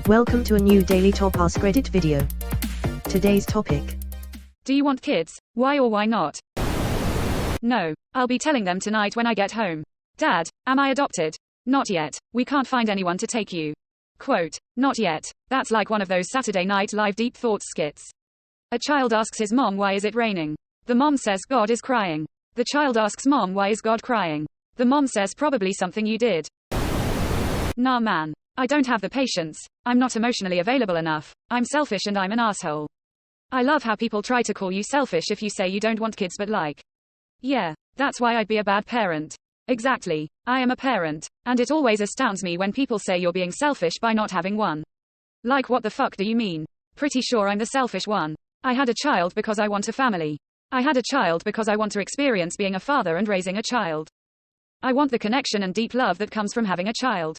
Welcome to a new Daily Top Askreddit video. Today's topic. Do you want kids? Why or why not? No. I'll be telling them tonight when I get home. Dad, am I adopted? Not yet. We can't find anyone to take you. Quote, not yet. That's like one of those Saturday Night Live deep thoughts skits. A child asks his mom, why is it raining? The mom says, God is crying. The child asks mom, why is God crying? The mom says, probably something you did. Nah man. I don't have the patience. I'm not emotionally available enough. I'm selfish and I'm an asshole. I love how people try to call you selfish if you say you don't want kids but like. Yeah, that's why I'd be a bad parent. Exactly. I am a parent, and it always astounds me when people say you're being selfish by not having one. Like, what the fuck do you mean? Pretty sure I'm the selfish one. I had a child because I want a family. I had a child because I want to experience being a father and raising a child. I want the connection and deep love that comes from having a child.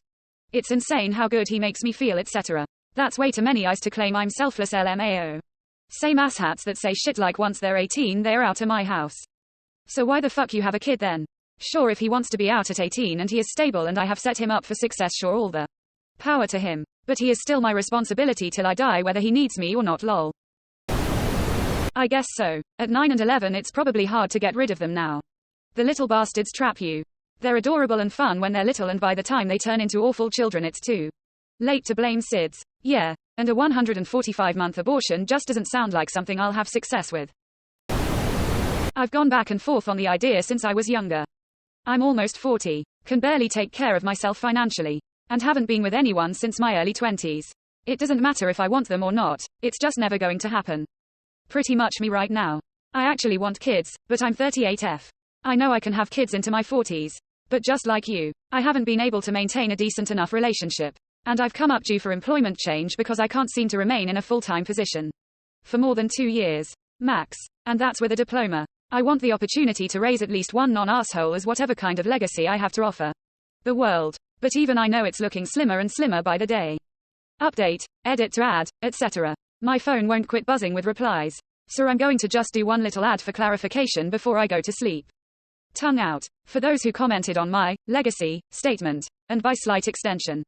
It's insane how good he makes me feel, etc. That's way too many eyes to claim I'm selfless LMAO. Same asshats that say shit like once they're 18 they're out of my house. So why the fuck you have a kid then? Sure, if he wants to be out at 18 and he is stable and I have set him up for success, sure, all the power to him. But he is still my responsibility till I die, whether he needs me or not, lol. I guess so. At 9 and 11 it's probably hard to get rid of them now. The little bastards trap you. They're adorable and fun when they're little, and by the time they turn into awful children it's too late to blame SIDS. Yeah, and a 145-month abortion just doesn't sound like something I'll have success with. I've gone back and forth on the idea since I was younger. I'm almost 40, can barely take care of myself financially, and haven't been with anyone since my early 20s. It doesn't matter if I want them or not, it's just never going to happen. Pretty much me right now. I actually want kids, but I'm 38F. I know I can have kids into my 40s. But just like you, I haven't been able to maintain a decent enough relationship. And I've come up due for employment change because I can't seem to remain in a full-time position for more than 2 years. Max. And that's with a diploma. I want the opportunity to raise at least one non-asshole as whatever kind of legacy I have to offer the world. But even I know it's looking slimmer and slimmer by the day. Update, edit to add, etc. My phone won't quit buzzing with replies. So I'm going to just do one little ad for clarification before I go to sleep. Tongue out. For those who commented on my legacy statement, and by slight extension,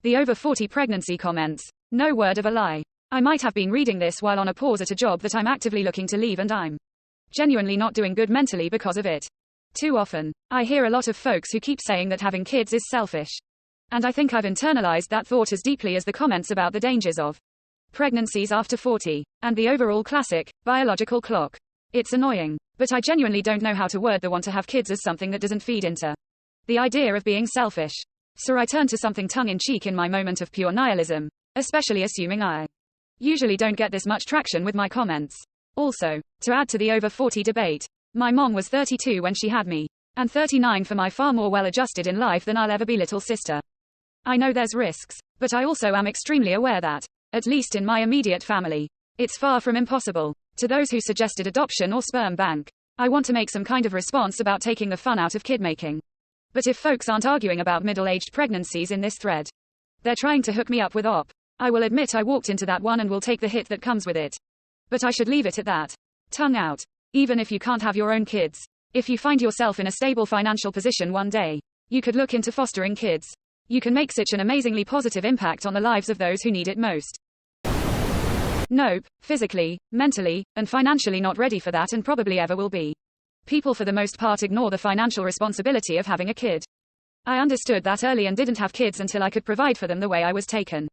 the over 40 pregnancy comments, no word of a lie. I might have been reading this while on a pause at a job that I'm actively looking to leave, and I'm genuinely not doing good mentally because of it. Too often, I hear a lot of folks who keep saying that having kids is selfish. And I think I've internalized that thought as deeply as the comments about the dangers of pregnancies after 40, and the overall classic biological clock. It's annoying, but I genuinely don't know how to word the want to have kids as something that doesn't feed into the idea of being selfish. So I turn to something tongue-in-cheek in my moment of pure nihilism, especially assuming I usually don't get this much traction with my comments. Also, to add to the over 40 debate, my mom was 32 when she had me, and 39 for my far more well-adjusted in life than I'll ever be little sister. I know there's risks, but I also am extremely aware that, at least in my immediate family, it's far from impossible. To those who suggested adoption or sperm bank, I want to make some kind of response about taking the fun out of kid making. But if folks aren't arguing about middle-aged pregnancies in this thread, they're trying to hook me up with op. I will admit I walked into that one and will take the hit that comes with it. But I should leave it at that. Tongue out. Even if you can't have your own kids, if you find yourself in a stable financial position one day, you could look into fostering kids. You can make such an amazingly positive impact on the lives of those who need it most. Nope, physically, mentally, and financially not ready for that, and probably ever will be. People for the most part ignore the financial responsibility of having a kid. I understood that early and didn't have kids until I could provide for them the way I was taken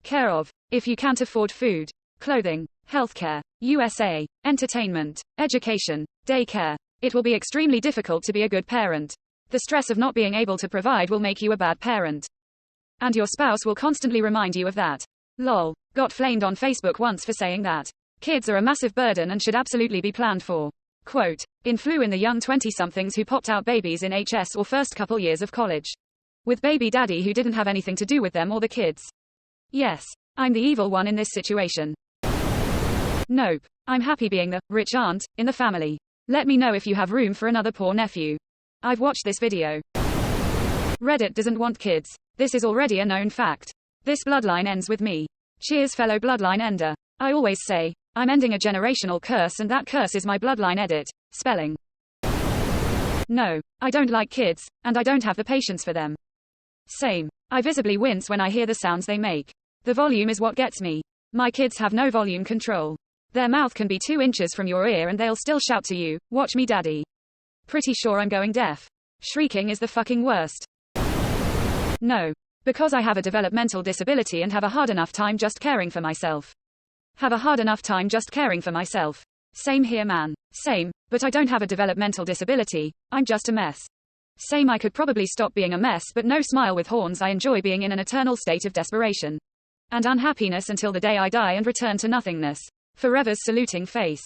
care of. If you can't afford food, clothing, healthcare, USA, entertainment, education, daycare, it will be extremely difficult to be a good parent. The stress of not being able to provide will make you a bad parent. And your spouse will constantly remind you of that. Lol. Got flamed on Facebook once for saying that kids are a massive burden and should absolutely be planned for. Quote, in flew in the young 20-somethings who popped out babies in HS or first couple years of college. With baby daddy who didn't have anything to do with them or the kids. Yes, I'm the evil one in this situation. Nope, I'm happy being the rich aunt in the family. Let me know if you have room for another poor nephew. I've watched this video. Reddit doesn't want kids. This is already a known fact. This bloodline ends with me. Cheers, fellow bloodline ender. I always say, I'm ending a generational curse, and that curse is my bloodline edit. Spelling. No, I don't like kids, and I don't have the patience for them. Same. I visibly wince when I hear the sounds they make. The volume is what gets me. My kids have no volume control. Their mouth can be 2 inches from your ear and they'll still shout to you, "Watch me, daddy." Pretty sure I'm going deaf. Shrieking is the fucking worst. No. Because I have a developmental disability and have a hard enough time just caring for myself. Have a hard enough time just caring for myself. Same here, man. Same, but I don't have a developmental disability. I'm just a mess. Same, I could probably stop being a mess, but no smile with horns. I enjoy being in an eternal state of desperation and unhappiness until the day I die and return to nothingness. Forever's saluting face.